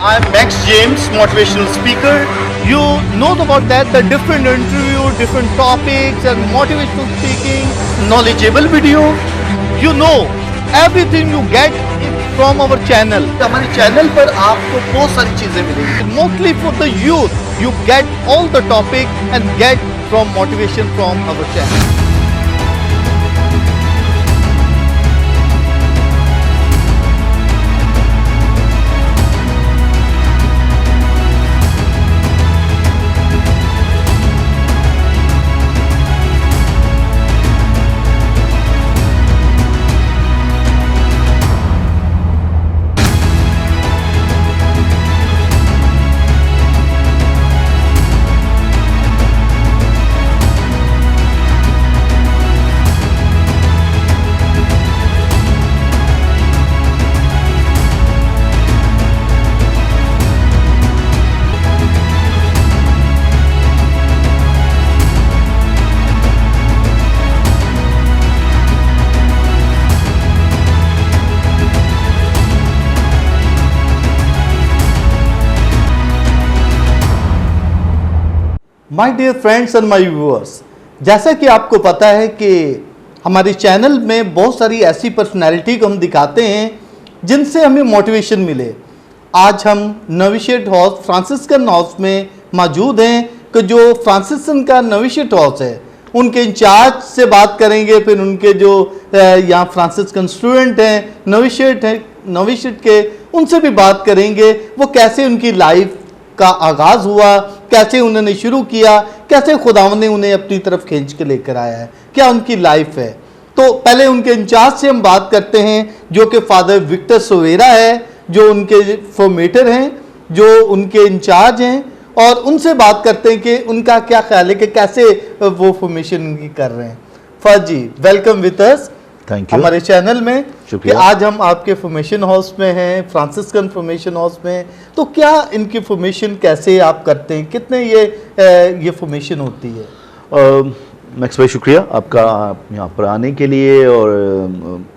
I'm Max James, motivational speaker. You know about that, the different interview, different topics and motivational speaking, knowledgeable video. You know, everything you get from our channel. हमारे channel पर आपको बहुत सारी चीजें मिलेंगी. Mostly for the youth, you get all the topic and get from motivation from our channel. My dear friends and my viewers, जैसा कि आपको पता है कि हमारे चैनल में बहुत सारी ऐसी पर्सनैलिटी को हम दिखाते हैं जिनसे हमें मोटिवेशन मिले। आज हम नविशेट हाउस फ्रांसिस्कन हाउस में मौजूद हैं कि जो फ्रांसिस्कन का नविशेट हाउस है उनके इंचार्ज से बात करेंगे, फिर उनके जो यहाँ फ्रांसिस्कन स्टूडेंट हैं नविशेट के, उनसे भी बात करेंगे वो कैसे उनकी लाइफ का आगाज़ हुआ, कैसे उन्होंने शुरू किया, कैसे खुदावंद ने उन्हें अपनी तरफ खींच के लेकर आया है, क्या उनकी लाइफ है। तो पहले उनके इंचार्ज से हम बात करते हैं जो कि फादर विक्टर सोवेरा है, जो उनके फॉर्मेटर हैं, जो उनके इंचार्ज हैं, और उनसे बात करते हैं कि उनका क्या ख्याल है कि कैसे वो फॉर्मेशन उनकी कर रहे हैं। Father ji, welcome with us, thank you हमारे चैनल में। कि शुक्रिया। आज हम आपके फॉर्मेशन हाउस में हैं, फ्रांसिस्कन फॉर्मेशन हाउस में। तो क्या इनकी फॉर्मेशन कैसे आप करते हैं, कितने ये फॉर्मेशन होती है? मैक्स भाई शुक्रिया आपका यहाँ पर आने के लिए और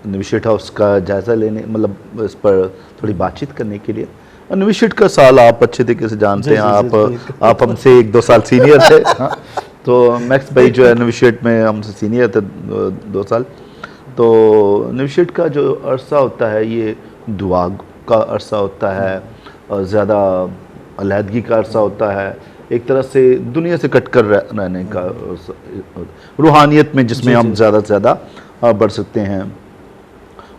नविशेट हाउस का जायज़ा लेने, मतलब इस पर थोड़ी बातचीत करने के लिए। और नविशेट का साल आप अच्छे तरीके से जानते हैं, आप हमसे 1-2 साल सीनियर थे। हाँ, तो मैक्स भाई जो है नविशेट में हमसे सीनियर थे 2 साल। तो नविशेट का जो अरसा होता है ये दुआ का अरसा होता है, और ज़्यादा अलहदगी का अरसा होता है, एक तरह से दुनिया से कट कर रहने का रूहानियत में, जिसमें हम ज़्यादा से ज़्यादा बढ़ सकते हैं।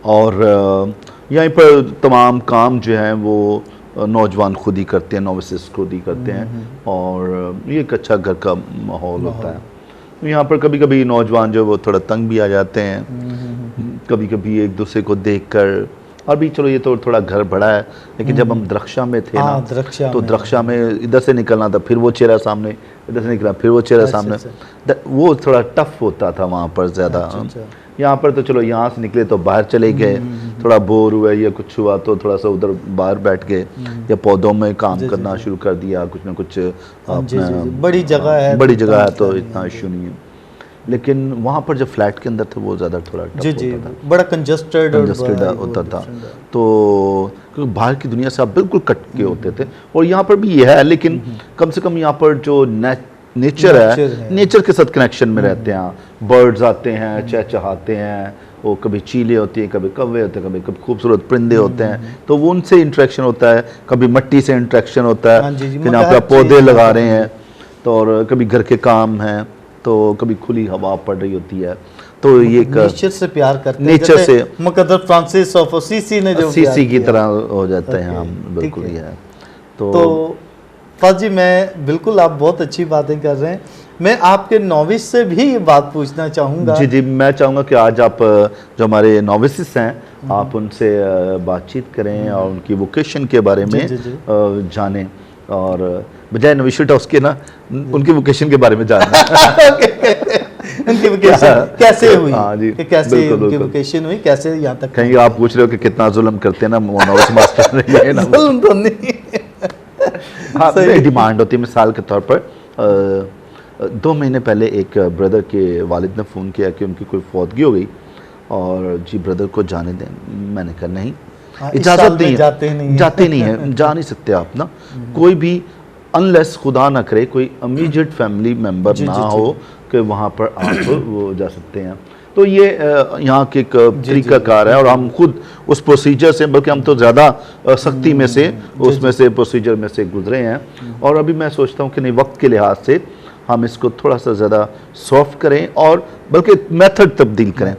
और यहाँ पर तमाम काम जो हैं वो नौजवान खुद ही करते हैं, नोविसेस खुद ही करते हैं, और ये एक अच्छा घर का माहौल होता है। यहाँ पर कभी कभी नौजवान जो वो थोड़ा तंग भी आ जाते हैं, कभी कभी एक दूसरे को देखकर। और भी चलो ये तो थोड़ा घर बड़ा है, लेकिन जब हम द्रक्षा में थे ना, तो द्रक्षा में इधर से निकलना था, फिर वो चेहरा सामने, इधर से निकलना फिर वो चेहरा सामने, वो थोड़ा टफ होता था वहाँ पर ज़्यादा। यहाँ पर तो चलो यहाँ से निकले तो बाहर चले गए, थोड़ा बोर हुए या कुछ हुआ तो थोड़ा सा उधर बाहर बैठ गए, या पौधों में काम करना शुरू कर दिया, कुछ ना कुछ। बड़ी जगह है तो इतना इशू नहीं है। लेकिन वहाँ पर जब फ्लैट के अंदर थे वो ज़्यादा थोड़ा टफ होता था, बड़ा कंजस्टेड होता था। तो क्योंकि बाहर की दुनिया से आप बिल्कुल कट के होते थे, और यहाँ पर भी ये है, लेकिन कम से कम यहाँ पर जो नेचर है, नेचर के साथ कनेक्शन में रहते हैं। बर्ड्स आते हैं, चहचहाते हैं, वो कभी चीले होती है, कभी कौवे होते हैं, कभी खूबसूरत परिंदे होते हैं, तो वो उनसे इंटरेक्शन होता है, कभी मिट्टी से इंटरेक्शन होता है कि यहाँ पे पौधे लगा रहे हैं, तो और कभी घर के काम हैं, तो कभी खुली हवा पड़ रही होती है। तो ये नेचर से प्यार करते हैं, नेचर से मुकद्दर फ्रांसिस ऑफ असीसी ने जो सीसी की तरह हो जाते हैं हम, बिल्कुल ही है। तो फादर जी, मैं बिल्कुल, आप बहुत अच्छी बातें कर रहे हैं। मैं आपके नॉविस से भी ये बात पूछना चाहूँगा। जी, मैं चाहूँगा कि आज आप जो हमारे नॉविसेस हैं, आप उनसे बातचीत करें और उनकी वोकेशन के बारे में जानें, और बजाय नविशेट हाउस के ना उनकी वोकेशन के बारे में जानना। उनकी वोकेशन कैसे हुई? हाँ जी, कैसे उनकी वोकेशन हुई, कैसे यहाँ तक? कहीं आप पूछ रहे हो कि कितना जुल्म करते हैं ना नॉविस मास्टर, जुल्म तो नहीं। हाँ, डिमांड होती है। मिसाल के तौर पर 2 महीने पहले एक ब्रदर के वालिद ने फ़ोन किया कि उनकी कोई फौतगी हो गई, और जी ब्रदर को जाने दें। मैंने कहा नहीं, हाँ, इस साल इजाजत में नहीं जाते है, नहीं हैं। जाते नहीं है, जा नहीं सकते आप ना। कोई भी अनलेस खुदा ना करे कोई इमीडिएट फैमिली मेंबर जी, ना जी, जी। हो कि वहाँ पर आप वो जा सकते हैं। तो ये यहाँ के एक जी, तरीकाकार है, और हम खुद उस प्रोसीजर से, बल्कि हम तो ज़्यादा सख्ती में से उसमें से प्रोसीजर में से गुजरे हैं। और अभी मैं सोचता हूँ कि नहीं, वक्त के लिहाज से हम इसको थोड़ा सा ज़्यादा सॉफ्ट करें, और बल्कि मेथड तब्दील करें,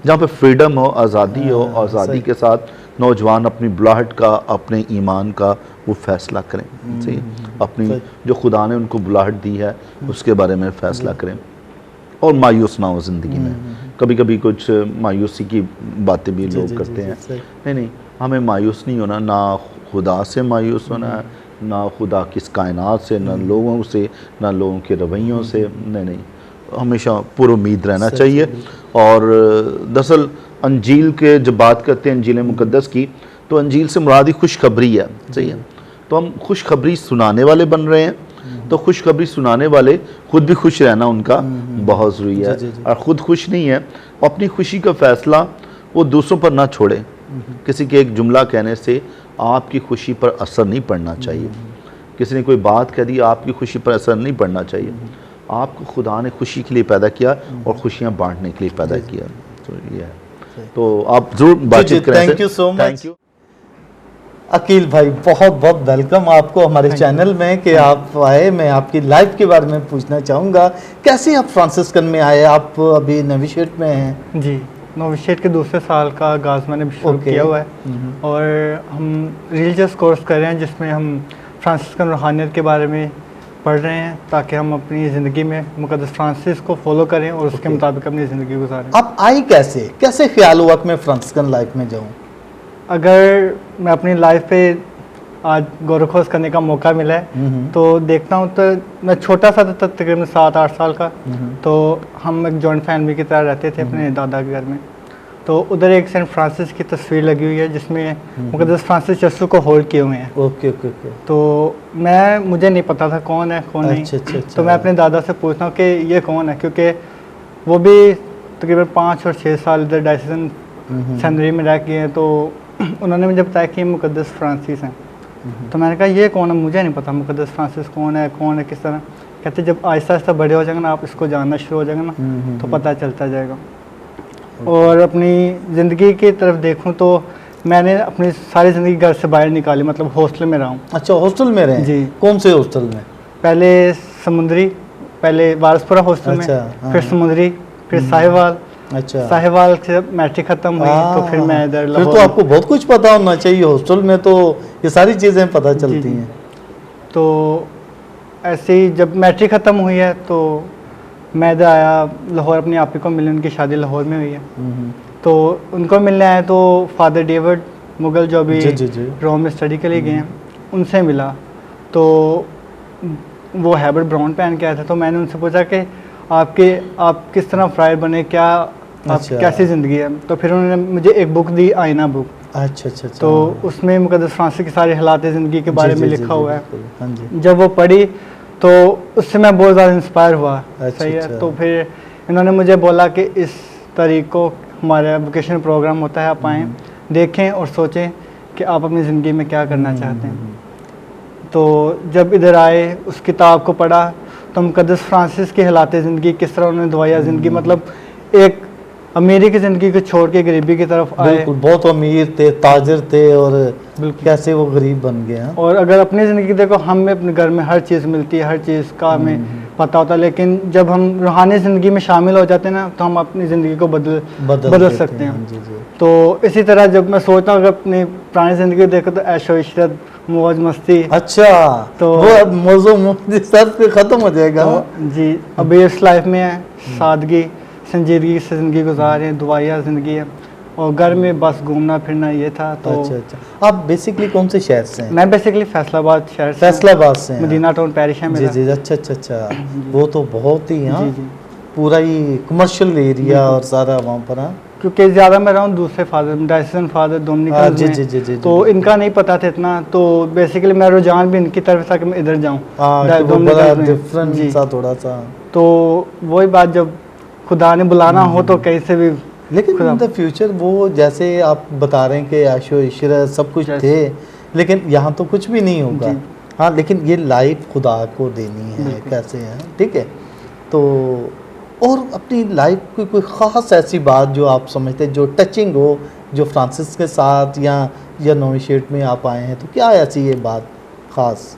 जहाँ पे फ्रीडम हो, आज़ादी हो, आज़ादी के साथ नौजवान अपनी बुलाहट का, अपने ईमान का वो फैसला करें। सही है, अपनी जो खुदा ने उनको बुलाहट दी है उसके बारे में फैसला करें, और मायूस ना हो ज़िंदगी में। कभी कभी कुछ मायूसी की बातें भी लोग करते हैं। नहीं नहीं, हमें मायूस नहीं होना, ना खुदा से मायूस होना है, ना खुदा की इस कायनात से, ना लोगों से, ना लोगों के रवैयों से। नहीं नहीं, हमेशा पुरुमीद रहना चाहिए। और दरअसल अंजील के जब बात करते हैं अंजील मुकद्दस की, तो अंजील से मुराद ही खुशखबरी है। सही है, तो हम खुशखबरी सुनाने वाले बन रहे हैं। तो खुशखबरी सुनाने वाले खुद भी खुश रहना उनका बहुत ज़रूरी है। और ख़ुद खुश नहीं है, अपनी खुशी का फ़ैसला वो दूसरों पर ना छोड़े। किसी के एक जुमला कहने से आपकी खुशी पर असर नहीं पड़ना चाहिए। किसी ने कोई बात कह दी, आपकी खुशी पर असर नहीं पड़ना चाहिए। आपको खुदा ने खुशी के लिए पैदा किया और खुशियाँ बांटने के लिए पैदा किया। तो ये है, तो आप ज़रूर बातचीत करें। Thank you so much. Thank you Akil भाई, बहुत बहुत वेलकम आपको हमारे चैनल में कि आप आए। मैं आपकी लाइफ के बारे में पूछना चाहूँगा, कैसे आप फ्रांसिस्कन में आए? आप अभी नोविशिएट में हैं। जी, नोविशिएट के दूसरे साल का आगाज़ मैंने शुरू किया हुआ है, और हम रिलीजियस कोर्स कर रहे हैं जिसमें हम फ्रांसिस्कन रूहानियत के बारे में पढ़ रहे हैं, ताकि हम अपनी ज़िंदगी में मुक़द्दस फ्रांसिस को फॉलो करें और उसके मुताबिक अपनी ज़िंदगी गुजारें। आप आई कैसे? कैसे ख्याल हुआ कि मैं फ्रांसिस्कन लाइफ में जाऊँ? अगर मैं अपनी लाइफ पे आज गौर खोज करने का मौका मिला है तो देखता हूँ, तो मैं छोटा सा था, तकरीबन 7-8 साल का। तो हम एक जॉइंट फैमिली की तरह रहते थे अपने दादा के घर में। तो उधर एक सेंट फ्रांसिस की तस्वीर लगी हुई है जिसमें मुक़द्दस फ्रांसिस यीशु को होल्ड किए हुए हैं। Okay okay okay. तो मुझे नहीं पता था कौन है कौन नहीं। अच्छा। तो मैं अपने दादा से पूछता हूँ कि ये कौन है, क्योंकि वो भी तकरीबन 5 और 6 साल इधर डायसीजन सेमिनरी में रह गए हैं। तो उन्होंने मुझे बताया कि मुक़द्दस फ्रांसिस हैं। तो मैंने कहा ये कौन है, मुझे नहीं पता मुक़द्दस फ्रांसिस कौन है किस तरह। कहते जब आहिस्ता आहिस्ता बड़े हो जाएंगे ना, आप इसको जानना शुरू हो जाएगा ना, तो पता चलता जाएगा। और अपनी ज़िंदगी की तरफ देखूं तो मैंने अपनी सारी ज़िंदगी घर से बाहर निकाली, मतलब हॉस्टल में रहा हूँ। अच्छा, हॉस्टल में रहे? जी। कौन से हॉस्टल में? पहले समुद्री, पहले वारसपुरा हॉस्टल में, फिर समुद्री, फिर साहिवाल। अच्छा, साहिवाल से मैट्रिक खत्म हुई तो फिर मैं इधर फिर तो आपको बहुत कुछ पता होना चाहिए। हॉस्टल में तो ये सारी चीज़ें पता चलती हैं। तो ऐसे ही जब मैट्रिक ख़त्म हुई है तो मैं इधर आया लाहौर, अपनी आपी को मिलने। उनकी शादी लाहौर में हुई है। तो उनको मिलने आया तो फादर डेविड मुगल जो भी रोम में स्टडी के लिए गए हैं, उनसे मिला। तो वो हैबर्ट ब्राउन पहन के आया था। तो मैंने उनसे पूछा कि आप किस तरह फ्रायर बने, क्या आप कैसी ज़िंदगी है। तो फिर उन्होंने मुझे एक बुक दी, आईना बुक। अच्छा। तो उसमें मुक़द्दस फ्रांसिस के सारे हालात ज़िंदगी के बारे में लिखा हुआ है। हाँ जी। जब वो पढ़ी तो उससे मैं बहुत ज़्यादा इंस्पायर हुआ। सही है। तो फिर इन्होंने मुझे बोला कि इस तारीख को हमारा वोकेशनल प्रोग्राम होता है, आप आएँ, देखें और सोचें कि आप अपनी ज़िंदगी में क्या करना चाहते हैं। तो जब इधर आए, उस किताब को पढ़ा, तो मुक़द्दस फ्रांसिस की हालात ज़िंदगी, किस तरह उन्होंने दुआया ज़िंदगी, मतलब एक अमीरी की ज़िंदगी को छोड़ के गरीबी की तरफ आए। बिल्कुल, बहुत अमीर थे, ताजिर थे, और कैसे वो गरीब बन गए। और अगर अपनी ज़िंदगी देखो, हमें अपने घर में हर चीज़ मिलती है, हर चीज़ का हमें पता होता है, लेकिन जब हम रूहानी ज़िंदगी में शामिल हो जाते हैं ना, तो हम अपनी ज़िंदगी को बदल सकते हैं। जी। तो इसी तरह जब मैं सोचता हूँ अगर अपनी पुरानी ज़िंदगी देखो तो ऐशो इशरत, मौज मस्ती। अच्छा, तो वो अब मौजो मस्ती सर पे ख़त्म हो जाएगा। तो जी, अभी इस लाइफ में है सादगी, संजीदगी से ज़िंदगी गुजार रहे हैं, दुआया ज़िंदगी है, और घर में बस घूमना फिरना ये था। तो अच्छा। आप बेसिकली कौन से शहर से हैं? मैं बेसिकली फैसलाबाद शहर से, फैसलाबाद से हैं। मदीना टाउन पैरिश है मेरा। जी। अच्छा। वो तो बहुत ही, हाँ, पूरा ही कमर्शियल एरिया और सारा वहाँ पर। हाँ, क्योंकि ज़्यादा मैं रहा हूँ दूसरे फादर, डायसीजन फादर डोमिनिकन में। जी। तो इनका नहीं पता था इतना, तो बेसिकली मेरा रुझान भी इनकी तरफ था कि मैं इधर जाऊँ। डिफरेंट सा थोड़ा सा। तो वही बात, जब खुदा ने बुलाना हो तो कहीं से भी लेकिन खुदा इन द फ्यूचर वो जैसे आप बता रहे हैं कि आशो इशरत सब कुछ Yes. थे, लेकिन यहाँ तो कुछ भी नहीं होगा। जी। हाँ, लेकिन ये लाइफ खुदा को देनी है, बिल्कुल। कैसे है, ठीक है। तो और अपनी लाइफ की कोई ख़ास ऐसी बात जो आप समझते हैं जो टचिंग हो, जो फ्रांसिस के साथ या नोविशिएट में आप आए हैं, तो क्या ऐसी ये बात ख़ास?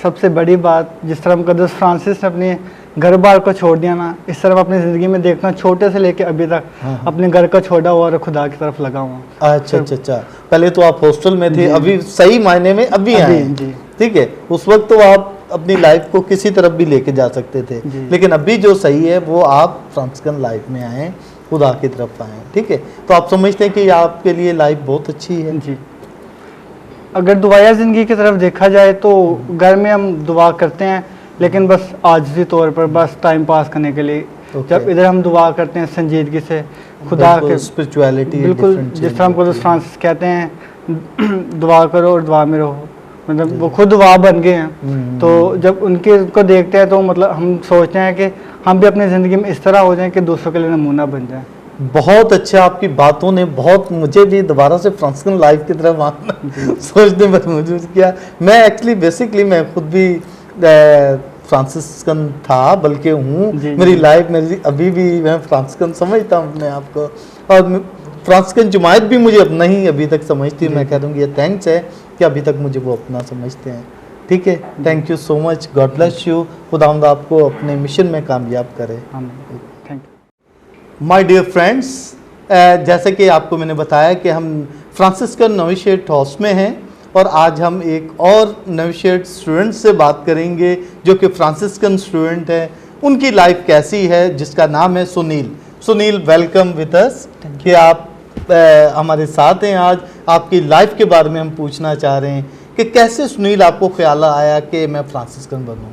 सबसे बड़ी बात, जिस तरह मुकद्दस फ्रांसिस ने अपने घर बार को छोड़ दिया ना, इस तरह अपनी ज़िंदगी में देखना, छोटे से लेके अभी तक हाँ। अपने घर को छोड़ा हुआ और खुदा की तरफ लगा हुआ। अच्छा अच्छा अच्छा, पहले तो आप हॉस्टल में थे, जी। अभी सही मायने में अभी आए अभी, हैं। जी। ठीक है, उस वक्त तो आप अपनी लाइफ को किसी तरफ भी लेके जा सकते थे, जी। लेकिन अभी जो सही है वो आप फ्रांसिस्कन लाइफ में आए, खुदा की तरफ आए, ठीक है। तो आप समझते हैं कि ये आपके लिए लाइफ बहुत अच्छी है? जी। अगर दुआया ज़िंदगी की तरफ देखा जाए तो घर में हम दुआ करते हैं, लेकिन बस आजिज़ी तौर पर, बस टाइम पास करने के लिए। Okay. जब इधर हम दुआ करते हैं संजीदगी से, खुदा के स्पिरिचुअलिटी बिल्कुल, जिस तरह हमको तो फ्रांसिस कहते हैं दुआ करो और दुआ में रहो, मतलब वो खुद दुआ बन गए हैं। तो जब उनको देखते हैं तो मतलब हम सोचते हैं कि हम भी अपनी ज़िंदगी में इस तरह हो जाएं कि दूसरों के लिए नमूना बन जाए। बहुत अच्छा, आपकी बातों ने बहुत मुझे भी दोबारा से फ्रांसिस्कन लाइफ की तरफ आना सोचने पर मजबूर किया। मैं एक्चुअली बेसिकली मैं खुद भी फ्रांसिस्कन था, बल्कि हूँ। जी, मेरी जी। लाइफ मेरी अभी भी मैं फ्रांसिस्कन समझता हूँ अपने आप को, और फ्रांसिस्कन जमात भी मुझे अपना ही अभी तक समझती है। मैं कह दूँगी ये थैंक्स है कि अभी तक मुझे वो अपना समझते हैं, ठीक है। Thank you so much, God bless you, खुदावंद आपको अपने मिशन में कामयाब करे। Thank you. My dear friends, जैसे कि आपको मैंने बताया कि हम फ्रांसिस्कन नोविशिएट हाउस में हैं, और आज हम एक और नोविशिएट स्टूडेंट से बात करेंगे जो कि फ्रांसिस्कन स्टूडेंट है। उनकी लाइफ कैसी है, जिसका नाम है सुनील। सुनील, वेलकम विद अस, कि आप हमारे साथ हैं। आज आपकी लाइफ के बारे में हम पूछना चाह रहे हैं कि कैसे सुनील आपको ख्याल आया कि मैं फ्रांसिस्कन बनूं।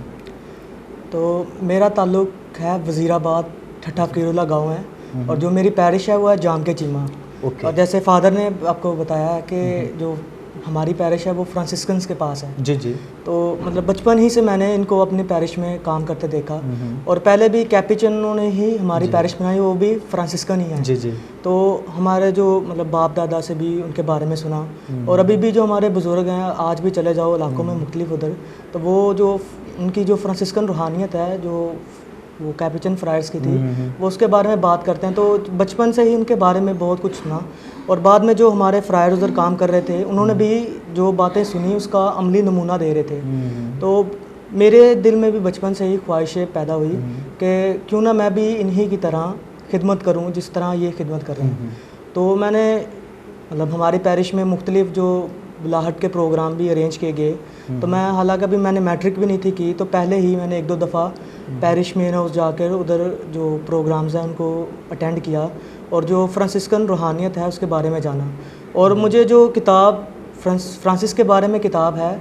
तो मेरा ताल्लुक़ है वज़ीराबाद, ठट्ठा फकीरुल्लाह गाँव है, और जो मेरी पैरिश है वो है जाम के चीमा। ओके। और जैसे फादर ने आपको बताया है कि जो हमारी पैरिश है वो फ्रांसिस्कन्स के पास है। जी जी। तो मतलब बचपन ही से मैंने इनको अपनी पैरिश में काम करते देखा, और पहले भी कैपुचिनो ने ही हमारी पैरिश बनाई, वो भी फ्रांसिस्कन ही है। जी जी। तो हमारे जो मतलब बाप दादा से भी उनके बारे में सुना, और अभी भी जो हमारे बुज़ुर्ग हैं, आज भी चले जाओ इलाकों में मुख्तलिफ उधर, तो वो जो उनकी जो फ्रांसिस्कन रूहानियत है, जो वो कैपुचिन फ्रायर्स की थी, वो उसके बारे में बात करते हैं। तो बचपन से ही उनके बारे में बहुत कुछ सुना, और बाद में जो हमारे फ्रायर उधर काम कर रहे थे, उन्होंने भी जो बातें सुनी उसका अमली नमूना दे रहे थे। तो मेरे दिल में भी बचपन से ही ख्वाहिशें पैदा हुई कि क्यों ना मैं भी इन्हीं की तरह खिदमत करूं जिस तरह ये खिदमत कर रहे हैं। तो मैंने मतलब हमारी पैरिश में मुख्तलिफ जो बुलाहट के प्रोग्राम भी अरेंज किए गए। तो मैं हालांकि अभी मैंने मैट्रिक भी नहीं थी की, तो पहले ही मैंने एक दो दफ़ा पैरिश में हाउस जाकर उधर जो प्रोग्राम्स हैं उनको अटेंड किया, और जो फ्रांसिस्कन रूहानियत है उसके बारे में जाना। और मुझे जो किताब फ्रांसिस के बारे में किताब है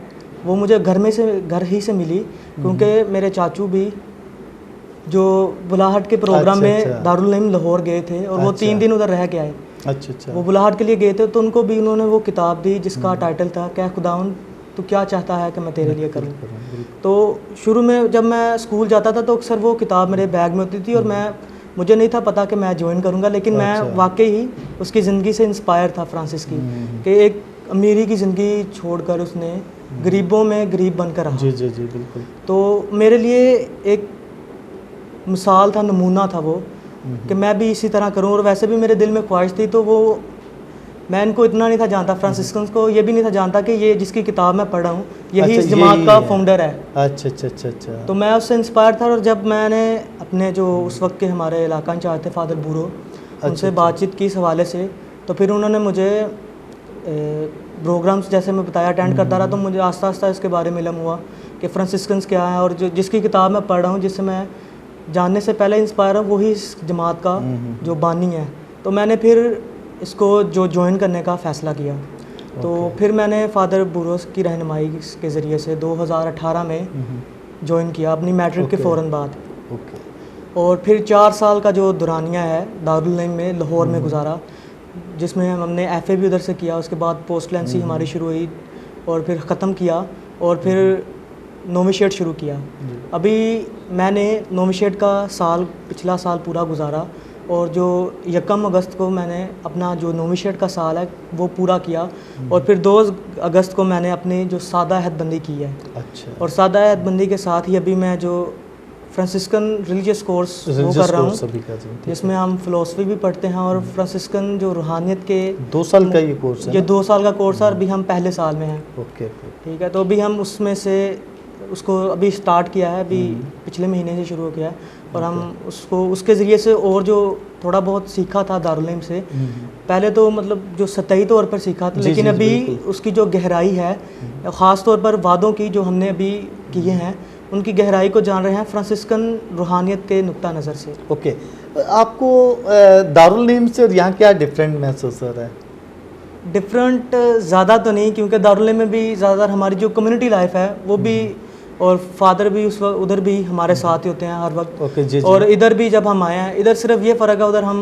वो मुझे घर ही से मिली, क्योंकि मेरे चाचू भी जो बुलाहट के प्रोग्राम में दारुल इल्म लाहौर गए थे, और वो 3 दिन उधर रह के आए। अच्छा अच्छा। वो बुलाहट के लिए गए थे, तो उनको भी उन्होंने वो किताब दी जिसका टाइटल था क्या खुदाउन तो क्या चाहता है कि मैं तेरे लिए करूं। तो शुरू में जब मैं स्कूल जाता था तो अक्सर वो किताब मेरे बैग में होती थी, और मुझे नहीं था पता कि मैं ज्वाइन करूंगा, लेकिन मैं वाकई ही उसकी ज़िंदगी से इंस्पायर था फ्रांसिस की, कि एक अमीरी की ज़िंदगी छोड़कर उसने गरीबों में गरीब बनकर रहा। जी जी जी, बिल्कुल। तो मेरे लिए एक मिसाल था, नमूना था वो, कि मैं भी इसी तरह करूं। और वैसे भी मेरे दिल में ख्वाहिश थी, तो वो मैं इनको इतना नहीं था जानता, फ्रांसिस्कन्स को ये भी नहीं था जानता कि ये जिसकी किताब मैं पढ़ रहा हूँ यही इस जमात का फाउंडर है। अच्छा अच्छा अच्छा अच्छा। तो मैं उससे इंस्पायर था, और जब मैंने अपने जो उस वक्त के हमारे इलाका इंचार्ज थे फादर बूरो, उनसे बातचीत की इस हवाले से, तो फिर उन्होंने मुझे प्रोग्राम्स जैसे मैं बताया अटेंड करता रहा, तो मुझे आस्ता आस्ता इसके बारे में इल्म हुआ कि फ्रांसिस्कन्स क्या है, और जो जिसकी किताब मैं पढ़ रहा हूँ, जिससे मैं जानने से पहले इंस्पायर हूँ, वही इस जमात का जो बानी है। तो मैंने फिर इसको जो ज्वाइन करने का फ़ैसला किया। तो फिर मैंने फादर बुरोस की रहनुमाई के ज़रिए से 2018 में ज्वाइन किया, अपनी मैट्रिक के फ़ौरन बाद। और फिर 4 साल का जो दुरानिया है दारुल इल्म में लाहौर में गुजारा, जिसमें हमने FA भी उधर से किया। उसके बाद पोस्टलेंसी हमारी शुरू हुई, और फिर ख़त्म किया, और फिर नोविशिएट शुरू किया। अभी मैंने नोविशिएट का पिछला साल पूरा गुजारा, और जो 1 अगस्त को मैंने अपना जो नोविशिएट का साल है वो पूरा किया, और फिर 2 अगस्त को मैंने अपनी जो सादा अहदबंदी की है। अच्छा, और सादा अहदबंदी के साथ ही अभी मैं जो फ्रांसिस्कन रिलीजियस कोर्स वो कर रहा हूँ, सभी का जी, ठीक जिसमें हम फ़िलोसफी भी पढ़ते हैं और फ्रांसिस्कन जो रूहानियत के 2 साल का ये कोर्स है ये ना? 2 साल का कोर्स है और अभी हम पहले साल में हैं। ओके ओके, ठीक है, तो अभी हम उसमें से उसको अभी स्टार्ट किया है, अभी पिछले महीने से शुरू किया है, और हम उसको उसके ज़रिए से और जो थोड़ा बहुत सीखा था दारुल इल्म से, पहले तो मतलब जो सतही तौर पर सीखा था, जी, लेकिन जी, अभी बिल्कुल। उसकी जो गहराई है, ख़ास तौर पर वादों की जो हमने अभी किए हैं उनकी गहराई को जान रहे हैं फ्रांसिस्कन रूहानियत के नुक्ता नज़र से। ओके। आपको दारुल इल्म से और यहाँ क्या डिफरेंट महसूस हो रहा है? डिफरेंट ज़्यादा तो नहीं, क्योंकि दारुल इल्म में भी ज़्यादातर हमारी जो कम्युनिटी लाइफ है वो भी, और फादर भी उस वक्त उधर भी हमारे साथ ही होते हैं हर वक्त। ओके जी, जी। और इधर भी जब हम आए हैं, इधर सिर्फ ये फ़र्क है, उधर हम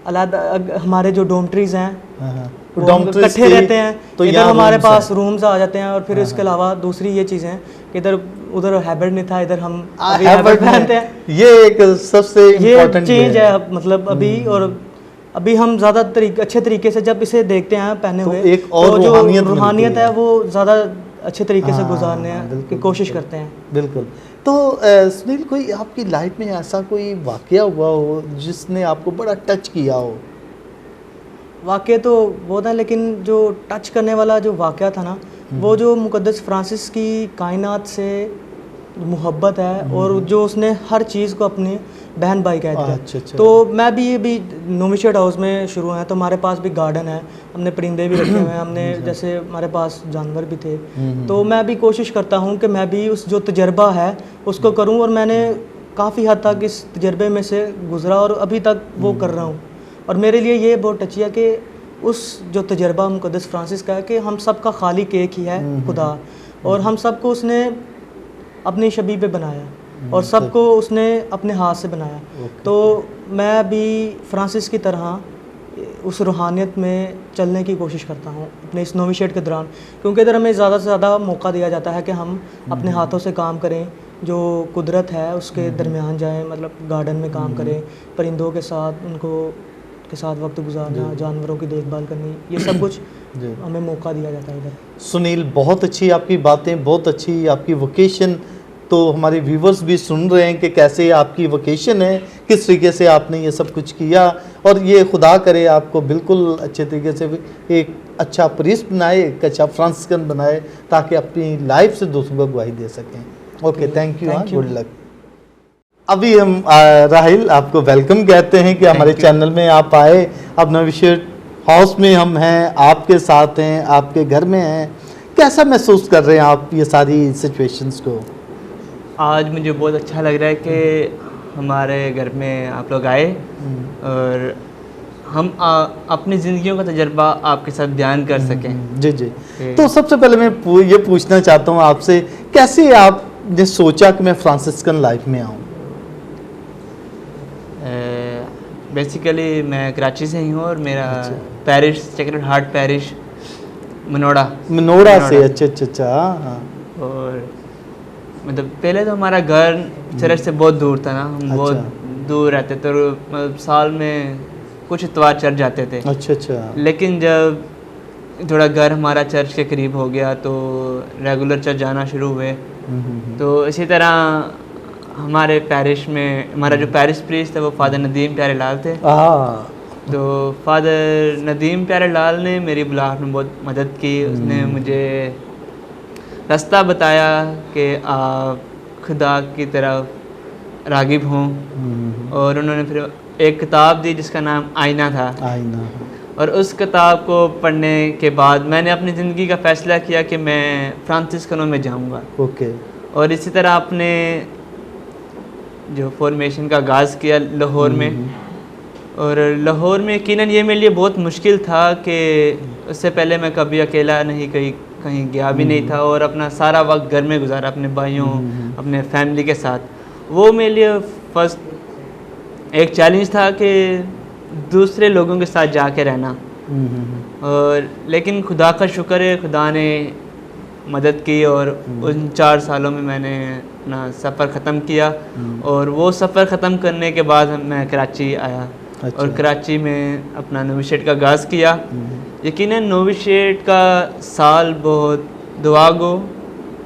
अलग हमारे जो डोमट्रीज़ हैं हाँ, हाँ। वो हम डॉर्मिटरीज इकट्ठे की, रहते हैं, तो इधर यहाँ हमारे rooms पास हैं। रूम्स आ जाते हैं, और फिर इसके अलावा दूसरी ये चीज़ें कि इधर उधर हैबिट नहीं था, इधर हम अभी हैबिट हैबिट पहनते हैं। ये एक सबसे ये इम्पोर्टेंट चेंज है अब, मतलब अभी, और अभी हम ज़्यादा अच्छे तरीके से जब इसे देखते हैं पहने तो हुए, एक और तो जो रूहानियत मिलती रूहानियत है। है वो ज़्यादा अच्छे तरीके से हाँ, गुजारने बिल्कुल, की कोशिश बिल्कुल। करते हैं। बिल्कुल। तो सुनील, कोई आपकी लाइफ में ऐसा कोई वाकया हुआ हो जिसने आपको बड़ा टच किया हो? वाक़या तो वो था, लेकिन जो टच करने वाला जो वाक़या था ना, वो जो मुक़द्दस फ्रांसिस की कायनात से मोहब्बत है, और जो उसने हर चीज़ को अपने बहन भाई कह दिया। अच्छा, अच्छा। तो मैं भी अभी नोविशिएट हाउस में शुरू हैं, तो हमारे पास भी गार्डन है, हमने परिंदे भी रखे हुए हैं, हमने जैसे हमारे पास जानवर भी थे, तो मैं भी कोशिश करता हूँ कि मैं भी उस जो तजर्बा है उसको करूँ, और मैंने काफ़ी हद तक इस तजर्बे में से गुज़रा और अभी तक वो कर रहा हूँ। और मेरे लिए ये बहुत टची है कि उस जो तजर्बा मुक़द्दस फ्रांसिस का है कि हम सब का खालिक एक ही है, खुदा, और हम सबको उसने अपनी शबीह पे बनाया, और सबको उसने अपने हाथ से बनाया। तो मैं भी फ्रांसिस की तरह उस रूहानियत में चलने की कोशिश करता हूँ अपने इस नोविशिएट के दौरान, क्योंकि इधर हमें ज़्यादा से ज़्यादा मौका दिया जाता है कि हम अपने हाथों से काम करें, जो कुदरत है उसके दरमियान जाएं, मतलब गार्डन में काम करें, परिंदों के साथ उनको के साथ वक्त गुजारना, जानवरों की देखभाल करनी, ये सब कुछ हमें मौका दिया जाता है इधर। सुनील, बहुत अच्छी आपकी बातें, बहुत अच्छी आपकी वोकेशन। तो हमारे व्यूवर्स भी सुन रहे हैं कि कैसे आपकी वोकेशन है, किस तरीके से आपने ये सब कुछ किया, और ये खुदा करे आपको बिल्कुल अच्छे तरीके से एक अच्छा प्रीस्ट बनाए, एक अच्छा फ्रांसिस्कन बनाए, ताकि अपनी लाइफ से दूसरों को गवाही दे सकें। Okay, thank you, good luck. अभी हम राहिल आपको वेलकम कहते हैं कि हमारे चैनल में आप आए। अब नोविशिएट हाउस में हम हैं, आपके साथ हैं, आपके घर में हैं। कैसा महसूस कर रहे हैं आप ये सारी सिचुएशंस को? आज मुझे बहुत अच्छा लग रहा है कि हमारे घर में आप लोग आए और हम अपनी ज़िंदगियों का तजर्बा आपके साथ बयान कर सकें। जी जी। तो सबसे पहले मैं ये पूछना चाहता हूँ आपसे, कैसे आपने सोचा कि मैं फ्रांसिस्कन लाइफ में आऊँ? बेसिकली मैं कराची से ही हूँ और मेरा parish sacred heart parish Manora से। अच्छा अच्छा अच्छा, हाँ। और मतलब पहले तो हमारा घर चर्च से बहुत दूर था ना, हम बहुत दूर रहते थे, और मतलब साल में कुछ इतवार चर्च जाते थे। अच्छा अच्छा। लेकिन जब थोड़ा घर हमारा चर्च के करीब हो गया तो रेगुलर चर्च जाना शुरू हुए। तो इसी तरह हमारे पैरिश में हमारा जो पैरिश प्रीस्ट है वो फादर नदीम प्यारे लाल थे। तो फादर नदीम प्यारे लाल ने मेरी बुलाहट में बहुत मदद की। उसने मुझे रास्ता बताया कि आप खुदा की तरफ रागिब हों, और उन्होंने फिर एक किताब दी जिसका नाम आईना था। आईना। और उस किताब को पढ़ने के बाद मैंने अपनी ज़िंदगी का फ़ैसला किया कि मैं फ्रांसिस्कनों में जाऊंगा। ओके। और इसी तरह अपने जो फॉर्मेशन का आगाज़ किया लाहौर में। और लाहौर में यकीनन ये मेरे लिए बहुत मुश्किल था कि उससे पहले मैं कभी अकेला नहीं कहीं गया भी नहीं था, और अपना सारा वक्त घर में गुजारा अपने भाइयों अपने फैमिली के साथ। वो मेरे लिए फर्स्ट एक चैलेंज था कि दूसरे लोगों के साथ जाके रहना। और लेकिन खुदा का शुक्र है, खुदा ने मदद की, और उन 4 सालों में मैंने अपना सफ़र ख़त्म किया, और वो सफ़र ख़त्म करने के बाद मैं कराची आया। अच्छा। और कराची में अपना नोविशेट का आगाज़ किया। यकीनन नोविशेट का साल बहुत दुआ गो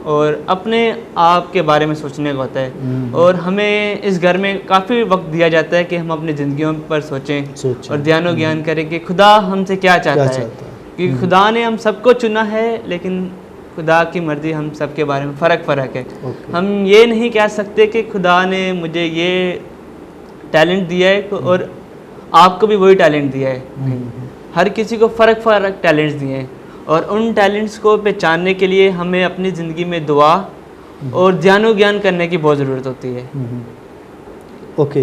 और अपने आप के बारे में सोचने का होता है, और हमें इस घर में काफ़ी वक्त दिया जाता है कि हम अपनी ज़िंदगियों पर सोचें और ध्यान ज्ञान करें कि खुदा हमसे क्या चाहता है, क्योंकि खुदा ने हम सबको चुना है, लेकिन खुदा की मर्ज़ी हम सबके बारे में फ़र्क है। हम ये नहीं कह सकते कि खुदा ने मुझे ये टैलेंट दिया है और आपको भी वही टैलेंट दिया है। हर किसी को फ़र्क टैलेंट्स दिए हैं, और उन टैलेंट्स को पहचानने के लिए हमें अपनी ज़िंदगी में दुआ और ध्यान ज्ञान करने की बहुत ज़रूरत होती है। ओके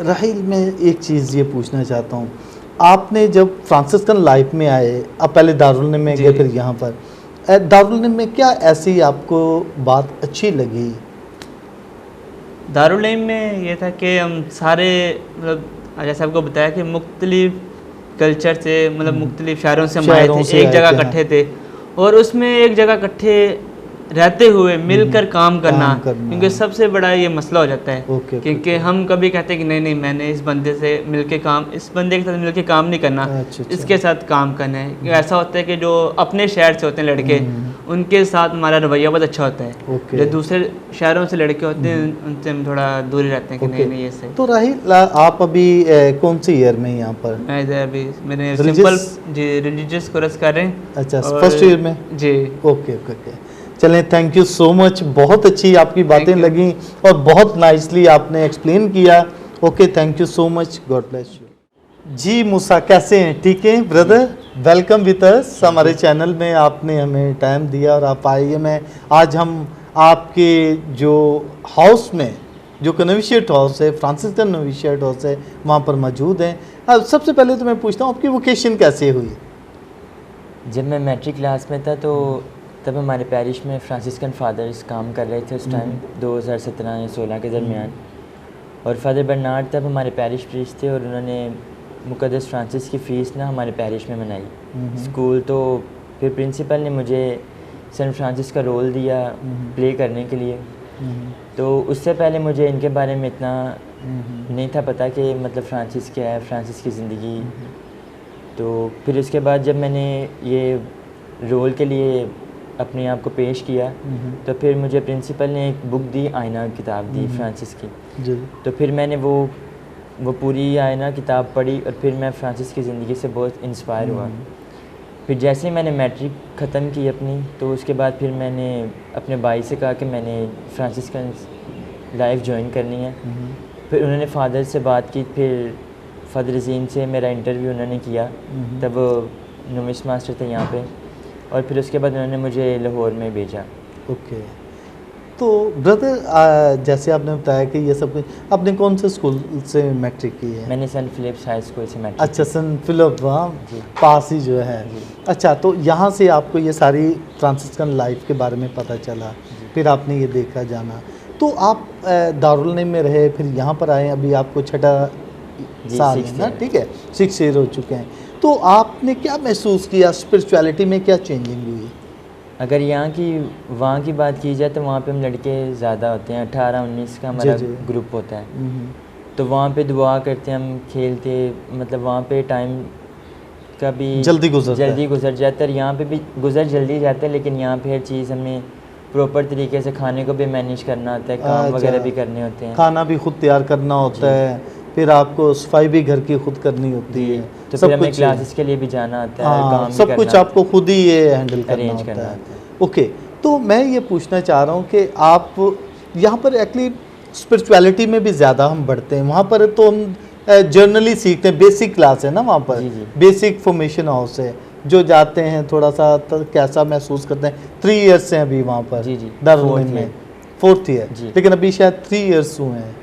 राहिल, मैं एक चीज़ ये पूछना चाहता हूँ, आपने जब फ्रांसिस्कन लाइफ में आए, आप पहले दारुल में गए, फिर यहाँ पर दारुल में क्या ऐसी आपको बात अच्छी लगी? दारुल में ये था कि हम सारे मतलब जैसे आपको बताया कि मुख्तलिफ कल्चर से मतलब मुख्तलिफ शहरों से हम आए थे, एक जगह इकट्ठे थे, और उसमें एक जगह इकट्ठे रहते हुए मिलकर काम करना, क्योंकि सबसे बड़ा ये मसला हो जाता है। क्योंकि हम कभी कहते हैं कि नहीं मैंने इस बंदे से मिलके काम, इस बंदे के साथ मिलके काम नहीं करना, इसके साथ काम करना है। ऐसा होता है कि जो अपने शहर से होते हैं लड़के, उनके साथ हमारा रवैया बहुत अच्छा होता है। जो दूसरे शहरों से लड़के होते हैं उनसे हम थोड़ा दूरी रहते हैं कि नहीं ये सही। तो राहिल, आप अभी कौन सी ईयर में यहाँ पर? मैं अभी मैंने सिंपल जी रिलीजियस कोर्स कर रहे हैं। अच्छा, फर्स्ट ईयर में जी। ओके। चलें, थैंक यू सो मच, बहुत अच्छी आपकी बातें लगी और बहुत नाइसली आपने एक्सप्लेन किया। Okay, thank you so much, God bless you. जी मूसा, कैसे हैं? ठीक है ब्रदर, वेलकम विद अस हमारे चैनल में। आपने हमें टाइम दिया और आप आइए। मैं आज हम आपके जो हाउस में, जो नोविशिएट हाउस है, फ्रांसिस्कन नोविशिएट हाउस है, वहाँ पर मौजूद हैं। अब सबसे पहले तो मैं पूछता हूँ, आपकी वोकेशन कैसे हुई? जब मैं मैट्रिक क्लास में था तो तब हमारे पैरिश में फ्रांसिस्कन फादर्स काम कर रहे थे उस टाइम 2017 या 16 के दरमियान, और फादर बर्नार्ड तब हमारे पैरिश प्रीस्ट थे, और उन्होंने मुकद्दस फ्रांसिस की फ़ीस ना हमारे पैरिश में मनाई स्कूल। तो फिर प्रिंसिपल ने मुझे सेंट फ्रांसिस का रोल दिया प्ले करने के लिए। तो उससे पहले मुझे इनके बारे में इतना नहीं था पता कि मतलब फ्रांसिस क्या है, फ्रांसिस की ज़िंदगी। तो फिर उसके बाद जब मैंने ये रोल के लिए अपने आप को पेश किया, तो फिर मुझे प्रिंसिपल ने एक बुक दी, आईना किताब दी फ्रांसिस की। तो फिर मैंने वो पूरी आईना किताब पढ़ी, और फिर मैं फ्रांसिस की ज़िंदगी से बहुत इंस्पायर हुआ। फिर जैसे ही मैंने मैट्रिक ख़त्म की अपनी, तो उसके बाद फिर मैंने अपने भाई से कहा कि मैंने फ्रांसिस्कन लाइफ ज्वाइन करनी है। फिर उन्होंने फादर से बात की, फिर फादर अजीम से मेरा इंटरव्यू उन्होंने किया, तब वो नोविस मास्टर थे यहाँ पे, और फिर उसके बाद उन्होंने मुझे लाहौर में भेजा। ओके। तो ब्रदर, जैसे आपने बताया कि ये सब कुछ आपने कौन से स्कूल से मैट्रिक की है? मैंने सेंट फिलिप्स हाई स्कूल से मैट्रिक। अच्छा, सेंट फिलिप, वहाँ पास ही जो है। अच्छा, तो यहाँ से आपको ये सारी फ्रांसिस्कन लाइफ के बारे में पता चला, फिर आपने ये देखा जाना। तो आप दारुल में रहे, फिर यहाँ पर आए, अभी आपको 6 साल है ना? ठीक है, 6 ईयर हो चुके हैं। तो आपने क्या महसूस किया, स्पिरिचुअलिटी में क्या चेंजिंग हुई? अगर वहाँ की बात की जाए तो वहाँ पे हम लड़के ज़्यादा होते हैं, 18-19 का हमारा ग्रुप होता है। तो वहाँ पे दुआ करते, हम खेलते, मतलब वहाँ पे टाइम का भी जल्दी गुजर जाता है। यहाँ पे भी गुजर जल्दी जाता है, लेकिन यहाँ पे हर चीज़ हमें प्रॉपर तरीके से खाने को भी मैनेज करना होता है, काम वगैरह भी करने होते हैं, खाना भी खुद तैयार करना होता है, फिर आपको सफाई भी घर की खुद करनी होती है, तो फिर हमें क्लासेस के लिए भी जाना होता है, काम सब कुछ आपको खुद ही ये हैंडल करना होता है। ओके, तो मैं ये पूछना चाह रहा हूँ कि आप यहाँ पर एक्चुअली स्पिरिचुअलिटी में भी ज़्यादा हम बढ़ते हैं। वहाँ पर तो हम जर्नली सीखते हैं, बेसिक क्लास है ना वहाँ पर, बेसिक फॉर्मेशन हाउस है, जो जाते हैं थोड़ा सा तो कैसा महसूस करते हैं। 3 इयर्स हैं अभी वहाँ पर दारुल में, 4th ईयर, लेकिन अभी शायद 3 इयर्स हुए हैं।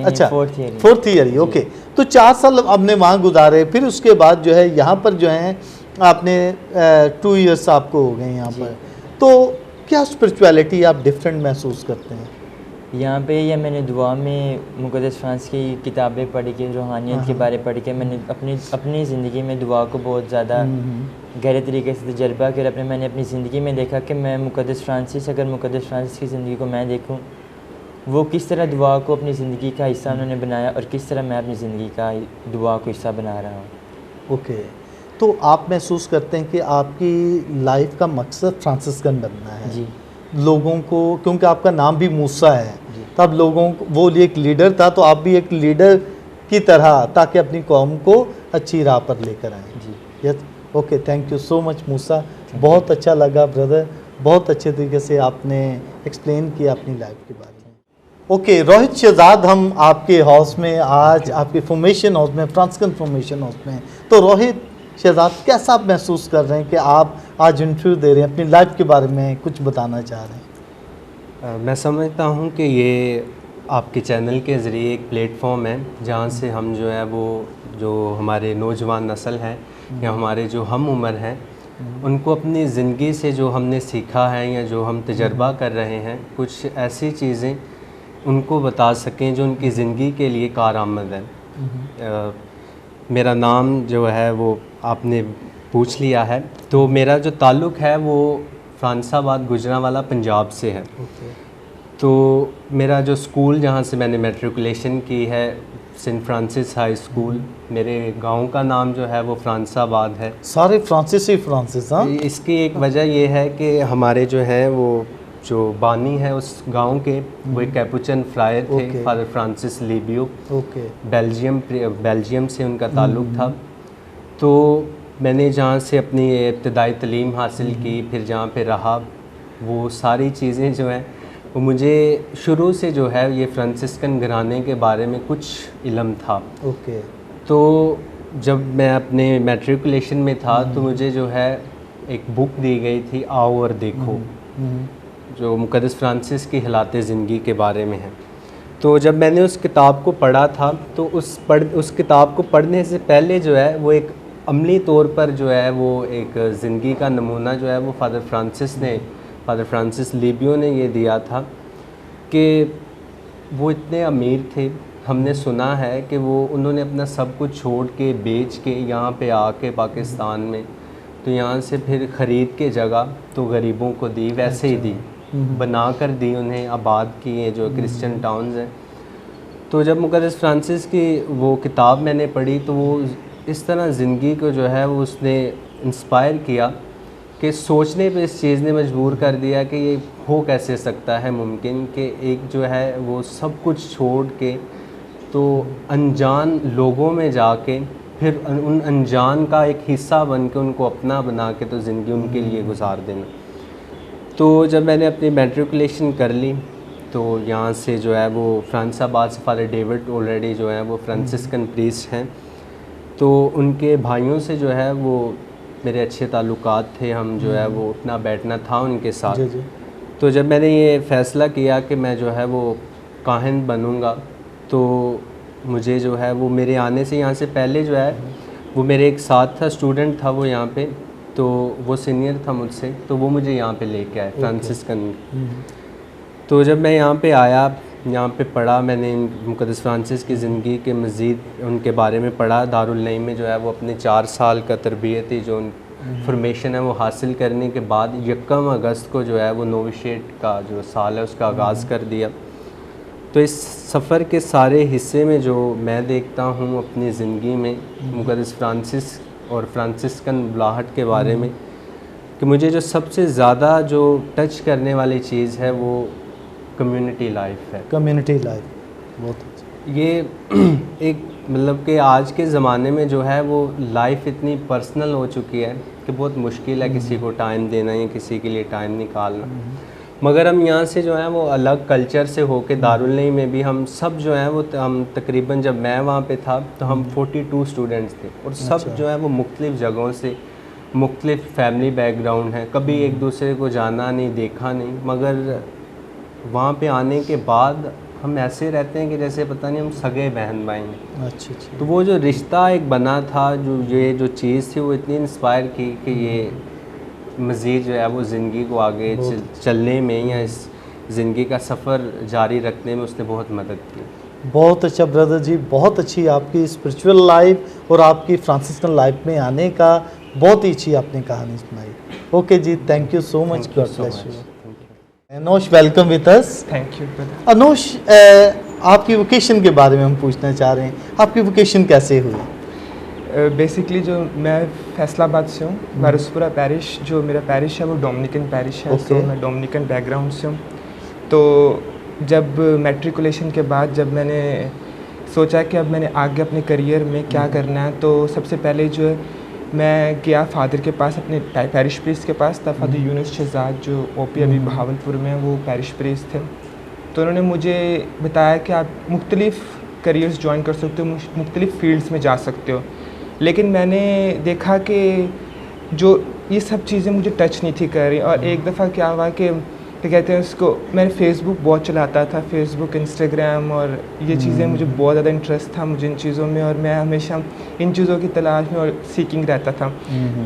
अच्छा, 4th ईयर ही। ओके, तो 4 साल आपने वहाँ गुजारे, फिर उसके बाद जो है यहाँ पर जो है आपने 2 इयर्स आपको हो गए यहाँ पर। तो क्या स्पिरिचुअलिटी आप डिफरेंट महसूस करते हैं? यहाँ पे या मैंने दुआ में मुक़द्दस फ्रांस की किताबें पढ़ के, रूहानियत के बारे पढ़ के, मैंने अपनी ज़िंदगी में दुआ को बहुत ज़्यादा गहरे तरीके से तजर्बा कर मैंने अपनी ज़िंदगी में देखा कि मैं मुक़द्दस फ्रांसिस, अगर मुक़द्दस फ्रांसिस की ज़िंदगी को मैं देखूँ, वो किस तरह दुआ को अपनी ज़िंदगी का हिस्सा उन्होंने बनाया और किस तरह मैं अपनी ज़िंदगी का दुआ को हिस्सा बना रहा हूँ। ओके, तो आप महसूस करते हैं कि आपकी लाइफ का मकसद फ्रांसिस्कन बनना है जी। लोगों को, क्योंकि आपका नाम भी मूसा है, तब लोगों को, वो एक लीडर था तो आप भी एक लीडर की तरह, ताकि अपनी कौम को अच्छी राह पर लेकर आएँ। जी। Yes, okay, thank you so much Musa, बहुत अच्छा लगा ब्रदर, बहुत अच्छे तरीके से आपने एक्सप्लेन किया अपनी लाइफ के बारे में। ओके, रोहित शहजाद, हम आपके हाउस में आज, आपके फॉर्मेशन हाउस में, फ्रांसिस्कन फॉर्मेशन हाउस में, तो रोहित शहजाद, कैसा आप महसूस कर रहे हैं कि आप आज इंटरव्यू दे रहे हैं, अपनी लाइफ के बारे में कुछ बताना चाह रहे हैं? मैं समझता हूँ कि ये आपके चैनल के ज़रिए एक प्लेटफॉर्म है जहाँ से हम जो है वो, जो हमारे नौजवान नस्ल है या हमारे जो हम उम्र हैं, उनको अपनी ज़िंदगी से जो हमने सीखा है या जो हम तजर्बा कर रहे हैं, कुछ ऐसी चीज़ें उनको बता सकें जो उनकी ज़िंदगी के लिए कारआमद है। मेरा नाम जो है वो आपने पूछ लिया है, तो मेरा जो ताल्लुक़ है वो फ्रांसाबाद गुजरांवाला पंजाब से है। तो मेरा जो स्कूल जहाँ से मैंने मैट्रिकुलेशन की है, सेंट फ्रांसिस हाई स्कूल, मेरे गांव का नाम जो है वो फ्रांसाबाद है। सारे फ्रांसिस ही फ्रांसिस, हाँ? इसकी एक वजह ये है कि हमारे जो है वो जो बानी है उस गांव के, वो एक कैपुचन फ्रायर थे, फादर फ्रांसिस लीबियो। ओके, बेल्जियम से उनका ताल्लुक़ था। तो मैंने जहाँ से अपनी इब्तदाई तालीम हासिल की, फिर जहाँ पे रहा, वो सारी चीज़ें जो हैं वो मुझे शुरू से जो है ये फ्रांसिस्कन घराने के बारे में कुछ इल्म था। ओके। तो जब मैं अपने मैट्रिकुलेशन में था तो मुझे जो है एक बुक दी गई थी, आओ और देखो, जो मुक़द्दस फ्रांसिस की हालात ज़िंदगी के बारे में है। तो जब मैंने उस किताब को पढ़ा था तो उस किताब को पढ़ने से पहले जो है वो एक अमली तौर पर जो है वो एक ज़िंदगी का नमूना जो है वो फादर फ्रांसिस लीबियो ने ये दिया था कि वो इतने अमीर थे। हमने सुना है कि उन्होंने अपना सब कुछ छोड़ के, बेच के यहाँ पे आके पाकिस्तान में, तो यहाँ से फिर ख़रीद के जगह तो गरीबों को दी, वैसे ही दी, बना कर दी, उन्हें आबाद किए जो क्रिश्चियन टाउन्स हैं। तो जब मुक़द्दस फ्रांसिस की वो किताब मैंने पढ़ी तो वो इस तरह ज़िंदगी को जो है वो उसने इंस्पायर किया कि सोचने पे इस चीज़ ने मजबूर कर दिया कि ये हो कैसे सकता है मुमकिन कि एक जो है वो सब कुछ छोड़ के तो अनजान लोगों में जाके फिर उन अनजान का एक हिस्सा बन के उनको अपना बना के तो ज़िंदगी उनके लिए गुजार देना। तो जब मैंने अपनी मैट्रिकुलेशन कर ली तो यहाँ से जो है वो फ्रांसाबाद से फादर डेविड ऑलरेडी जो है वो फ्रांसिस्कन प्रीस्ट हैं, तो उनके भाइयों से जो है वो मेरे अच्छे ताल्लुकात थे, हम जो है वो उठना बैठना था उनके साथ। जी, जी। तो जब मैंने ये फ़ैसला किया कि मैं जो है वो काहिन बनूँगा, तो मुझे जो है वो मेरे आने से यहाँ से पहले जो है वो मेरे एक साथ था, स्टूडेंट था वो यहाँ पे, तो वो सीनियर था मुझसे, तो वो मुझे यहाँ पे लेके आए फ्रांसिस्कन। तो जब मैं यहाँ पे आया, यहाँ पे पढ़ा मैंने मुक़द्दस फ्रांसिस की ज़िंदगी के मज़ीद उनके बारे में पढ़ा। दारुल नईम में जो है वो अपने 4 साल का तरबियती जो फॉर्मेशन है वो हासिल करने के बाद 1 अगस्त को जो है वो नोविशेट का जो साल है उसका आगाज़ कर दिया। तो इस सफ़र के सारे हिस्से में जो मैं देखता हूँ अपनी ज़िंदगी में मुक़द्दस फ्रांसिस और फ्रांसिस्कन बुलाहट के बारे में, कि मुझे जो सबसे ज़्यादा जो टच करने वाली चीज़ है वो कम्युनिटी लाइफ है। कम्युनिटी लाइफ बहुत अच्छा। ये एक मतलब कि आज के ज़माने में जो है वो लाइफ इतनी पर्सनल हो चुकी है कि बहुत मुश्किल है किसी को टाइम देना या किसी के लिए टाइम निकालना। मगर हम यहाँ से जो है वो अलग कल्चर से होके दारुल नईम में भी हम सब जो है वो हम तकरीबन, जब मैं वहाँ पे था तो हम 42 स्टूडेंट्स थे और सब जो है वो मुख्तलिफ़ जगहों से, मुख्तलिफ़ फैमिली बैकग्राउंड है, कभी एक दूसरे को जाना नहीं, देखा नहीं, मगर वहाँ पे आने के बाद हम ऐसे रहते हैं कि जैसे पता नहीं हम सगे बहन भाई हैं। अच्छा। तो वो जो रिश्ता एक बना था, ये जो चीज़ थी वो इतनी इंस्पायर की कि ये मज़ीद जो है वो ज़िंदगी को आगे चलने में या ज़िंदगी का सफ़र जारी रखने में उसने बहुत मदद की। बहुत अच्छा ब्रदर जी, बहुत अच्छी आपकी स्पिरिचुअल लाइफ और आपकी फ्रांसिस्कन लाइफ में आने का बहुत ही अच्छी आपने कहानी सुनाई। ओके जी, thank you so much, God bless you. Anosh, welcome with us. Thank you brother. Anosh, आपकी वोकेशन के बारे में हम पूछना चाह रहे हैं, आपकी वोकेशन कैसे हुई? बेसिकली जो मैं फैसलाबाद से हूँ, वारसपुरा पैरिश, जो मेरा पैरिश है वो डोमिनिकन पैरिश है। तो मैं डोमिनिकन बैकग्राउंड से हूँ। तो जब मैट्रिकुलेशन के बाद जब मैंने सोचा कि अब मैंने आगे अपने करियर में क्या करना है, तो सबसे पहले जो है मैं गया फादर के पास, अपने पैरिश प्रीस्ट के पास। तब फादर यूनुस शहजाद जो ओपी अभी बहावलपुर में, वो पैरिश प्रीस्ट थे। तो उन्होंने मुझे बताया कि आप मुख्तलिफ़ करियर्स ज्वाइन कर सकते हो, मुख्तलिफ़ फील्ड्स में जा सकते हो। लेकिन मैंने देखा कि जो ये सब चीज़ें मुझे टच नहीं थी कर रही। और एक दफ़ा क्या हुआ कि क्या कहते हैं उसको, मैंने फ़ेसबुक बहुत चलाता था, फ़ेसबुक, इंस्टाग्राम, और ये चीज़ें मुझे बहुत ज़्यादा इंटरेस्ट था मुझे इन चीज़ों में, और मैं हमेशा इन चीज़ों की तलाश में और सीकिंग रहता था।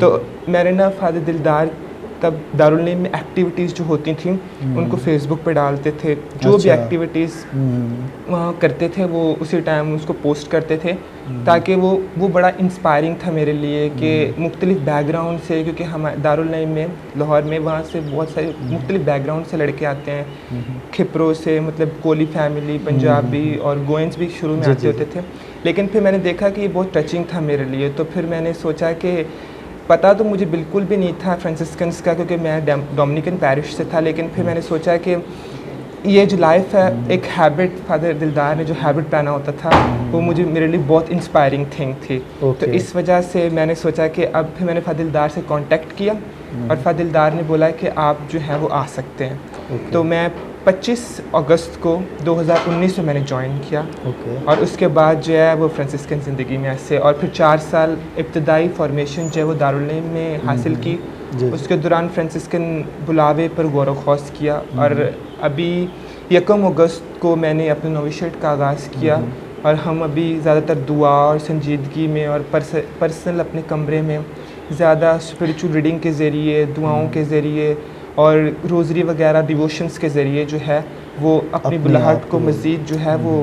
तो मैंने ना फादर दिलदार तब दारुल नईम में एक्टिविटीज़ जो होती थी उनको फेसबुक पे डालते थे, जो भी एक्टिविटीज़ वहाँ करते थे वो उसी टाइम उसको पोस्ट करते थे, ताकि वो बड़ा इंस्पायरिंग था मेरे लिए कि मुख्तलिफ़ बैकग्राउंड से, क्योंकि हम दारुल नईम में लाहौर में वहाँ से बहुत सारे मुख्तलिफ़ बैकग्राउंड से लड़के आते हैं, खिपरों से, मतलब कोली फैमिली, पंजाबी और गोयंस भी शुरू में आते होते थे। लेकिन फिर मैंने देखा कि ये बहुत टचिंग था मेरे लिए। तो फिर मैंने सोचा कि पता तो मुझे बिल्कुल भी नहीं था फ्रांसिस्कन्स का, क्योंकि मैं डोमिनिकन पैरिश से था। लेकिन फिर मैंने सोचा कि ये जो लाइफ है, एक हैबिट, फादर दिलदार ने जो हैबिट पहना होता था, वो मुझे मेरे लिए बहुत इंस्पायरिंग थिंग थी। तो इस वजह से मैंने सोचा कि अब फिर मैंने फादर दिलदार से कांटेक्ट किया, और फादर दिलदार ने बोला कि आप जो है वो आ सकते हैं। तो मैं 25 अगस्त को 2019 में मैंने ज्वाइन किया। और उसके बाद जो है वो फ्रांसिस्कन ज़िंदगी में ऐसे, और फिर 4 साल इब्तदाई फॉर्मेशन जो है वो दारुल नईम में हासिल की। उसके दौरान फ्रांसिस्कन बुलावे पर गौर खौस किया, और अभी 1 अगस्त को मैंने अपने नोविशेट का आगाज़ किया। और हम अभी ज़्यादातर दुआ और संजीदगी में और पर्सनल अपने कमरे में ज़्यादा स्पिरिचुअल रीडिंग के ज़रिए, दुआओं के ज़रिए और रोज़री वगैरह डिवोशंस के ज़रिए जो है वो अपनी बुलाहट को मज़ीद जो है वो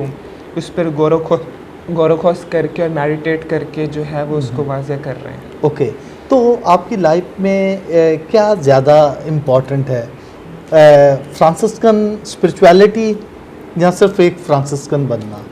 उस पर गौर खौस करके और मेडिटेट करके जो है वो उसको वाज़ह कर रहे हैं। ओके, तो आपकी लाइफ में क्या ज़्यादा इम्पोर्टेंट है, फ्रांसिस्कन स्पिरिचुअलिटी या सिर्फ एक फ्रांसिस्कन बनना?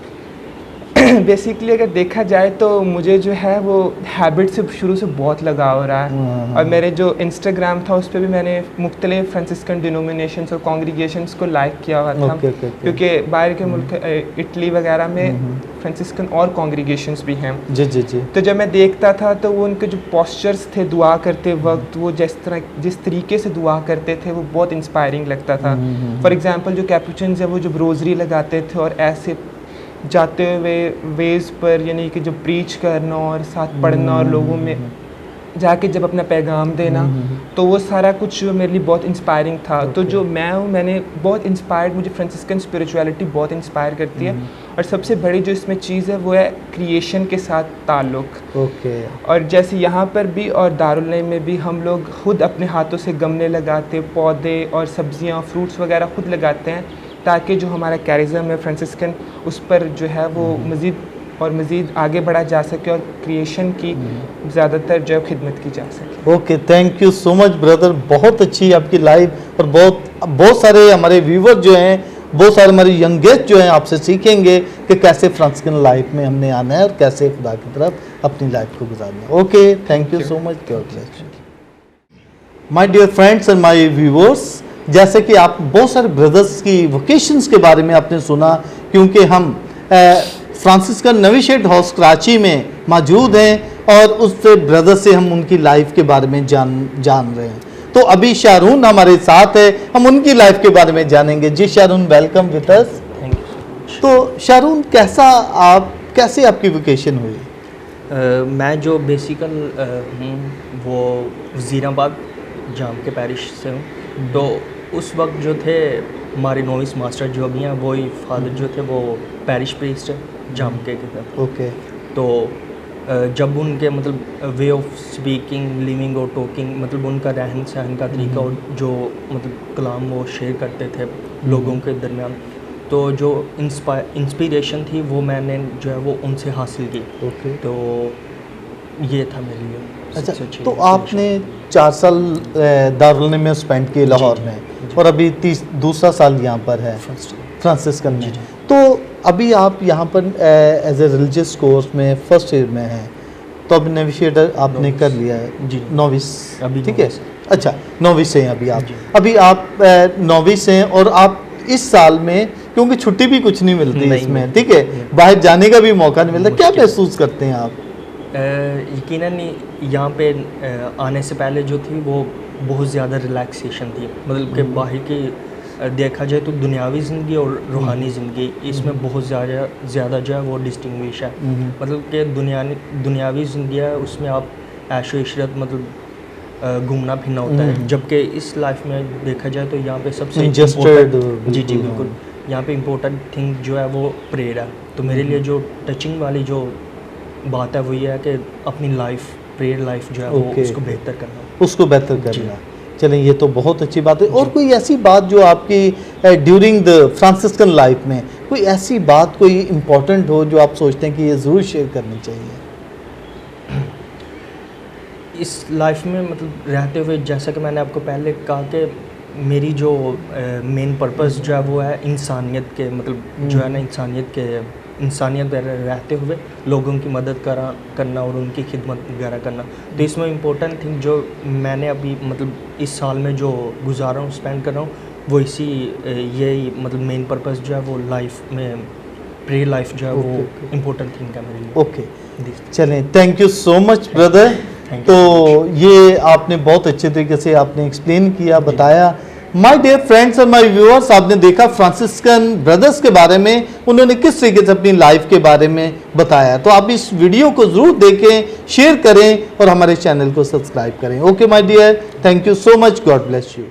बेसिकली अगर देखा जाए तो मुझे जो है वो हैबिट से शुरू से बहुत लगाव रहा है। और मेरे जो इंस्टाग्राम था उस पर भी मैंने मुख्तलिफ फ्रांसिस्कन डिनोमिनेशंस और कॉन्ग्रीगेशंस को लाइक किया हुआ था। क्योंकि बाहर के मुल्क इटली वगैरह में फ्रांसिस्कन और कॉन्ग्रीगेशंस भी हैं। जी। तो जब मैं देखता था तो वो उनके जो पोस्चर्स थे दुआ करते वक्त, वो जिस तरीके से दुआ करते थे वो बहुत इंस्पायरिंग लगता था। फॉर एग्ज़ाम्पल जो कैपुचिन्स है वो जब रोज़री लगाते थे और ऐसे जाते हुए वेज पर, यानी कि जो प्रीच करना और साथ पढ़ना और लोगों में जाके जब अपना पैगाम देना, तो वो सारा कुछ मेरे लिए बहुत इंस्पायरिंग था। तो जो मैं हूँ, मैंने बहुत इंस्पायर्ड, मुझे फ्रांसिस्कन स्पिरिचुअलिटी बहुत इंस्पायर करती है। और सबसे बड़ी जो इसमें चीज़ है वो है क्रिएशन के साथ ताल्लुक़। और जैसे यहाँ पर भी और दारुल नईम में भी हम लोग खुद अपने हाथों से गमले लगाते, पौधे और सब्जियाँ, फ्रूट्स वगैरह खुद लगाते हैं, ताकि जो हमारा कैरिज्म है फ्रांसिस्कन उस पर जो है वो मज़ीद आगे बढ़ा जा सके और क्रिएशन की ज़्यादातर जो खिदमत की जा सके। Okay, thank you so much brother, बहुत अच्छी आपकी लाइफ। और बहुत सारे हमारे व्यूवर जो हैं, बहुत सारे हमारे यंगेस्ट जो हैं आपसे सीखेंगे कि कैसे फ्रांसिस्कन लाइफ में हमने आना है और कैसे खुदा की तरफ अपनी लाइफ को गुजारना है। Okay, thank you so much, God bless you. My dear friends and my viewers, जैसे कि आप बहुत सारे ब्रदर्स की वोकेशंस के बारे में आपने सुना, क्योंकि हम फ्रांसिस्कन नवीशेट हाउस कराची में मौजूद हैं और उससे ब्रदर से हम उनकी लाइफ के बारे में जान रहे हैं। तो अभी शारून हमारे साथ है, हम उनकी लाइफ के बारे में जानेंगे। जी Sharoon, welcome with us. Thank you. तो शारून, कैसे आपकी वोकेशन हुई? मैं जो बेसिकल हूँ वो वज़ीराबाद जाम के पैरिश से हूँ। तो उस वक्त जो थे हमारे नोविस मास्टर जो भी हैं, वही फादर जो थे वो पैरिश प्रीस्ट है जाम के तरफ। ओके। तो जब उनके मतलब वे ऑफ स्पीकिंग, लिविंग और टॉकिंग, मतलब उनका रहन सहन का तरीका और जो मतलब कलाम वो शेयर करते थे लोगों के दरमियान, तो जो इंस्पिरेशन थी वो मैंने जो है वो उनसे हासिल की। ओके। तो ये था मेरे लिए अच्छा, सबसे अच्छी तो inspiration। आपने 4 साल दारुल उलूम में स्पेंड किए लाहौर में, और अभी दूसरा साल यहाँ पर है फ्रांसिस्कन में। तो अभी आप यहाँ पर एज ए रिलीजियस कोर्स में फर्स्ट ईयर में हैं, तो अभी नेविशेटर आपने कर लिया है जी। नोविस, अभी ठीक है। नोविस। अच्छा, नोविस हैं अभी आप। जी। अभी आप नोविस हैं, और आप इस साल में, क्योंकि छुट्टी भी कुछ नहीं मिलती नहीं इसमें, मिलती। ठीक है, बाहर जाने का भी मौका नहीं मिलता, क्या मुश्किल। महसूस करते हैं आप? यकीनन यहाँ पे आने से पहले जो थी वो बहुत ज़्यादा रिलैक्सेशन थी, मतलब कि बाहर की देखा जाए तो दुनियावी ज़िंदगी और रूहानी ज़िंदगी, इसमें बहुत ज़्यादा जो है वो डिस्टिंग्विश है। मतलब कि दुनियावी ज़िंदगी है, उसमें आप ऐशो इशरत मतलब घूमना फिरना होता है, जबकि इस लाइफ में देखा जाए तो यहाँ पे सबसे Ingested, जी बिल्कुल, बिल्कुल, यहाँ पे इम्पोर्टेंट थिंग जो है वो प्रेयर है। तो मेरे लिए जो टचिंग वाली जो बात है वो ये है कि अपनी लाइफ, प्रेयर लाइफ जो है वो Okay. उसको बेहतर करना। उसको बेहतर करना। चलें, ये तो बहुत अच्छी बात है। और कोई ऐसी बात जो आपकी ड्यूरिंग द फ्रांसिस्कन लाइफ में कोई ऐसी बात कोई इम्पोर्टेंट हो जो आप सोचते हैं कि ये ज़रूर शेयर करनी चाहिए? इस लाइफ में मतलब रहते हुए, जैसा कि मैंने आपको पहले कहा कि मेरी जो मेन पर्पस जो है वो है इंसानियत के, मतलब जो है ना इंसानियत रहते हुए लोगों की मदद करना और उनकी खिदमत वगैरह करना। तो इसमें इम्पोर्टेंट थिंग जो मैंने अभी मतलब इस साल में जो गुजारा हूँ, स्पेंड कर रहा हूँ, वो इसी यही मतलब मेन पर्पस जो है वो लाइफ में प्रेयर लाइफ जो है वो इम्पोर्टेंट थिंग है मेरे लिए। ओके, चलें, thank you so much brother. Thank तो ये आपने बहुत अच्छे तरीके से आपने एक्सप्लेन किया, बताया। माय डियर फ्रेंड्स और माय व्यूअर्स, आपने देखा फ्रांसिस्कन ब्रदर्स के बारे में, उन्होंने किस तरीके से अपनी लाइफ के बारे में बताया। तो आप इस वीडियो को ज़रूर देखें, शेयर करें और हमारे चैनल को सब्सक्राइब करें। Okay my dear, thank you so much, God bless you.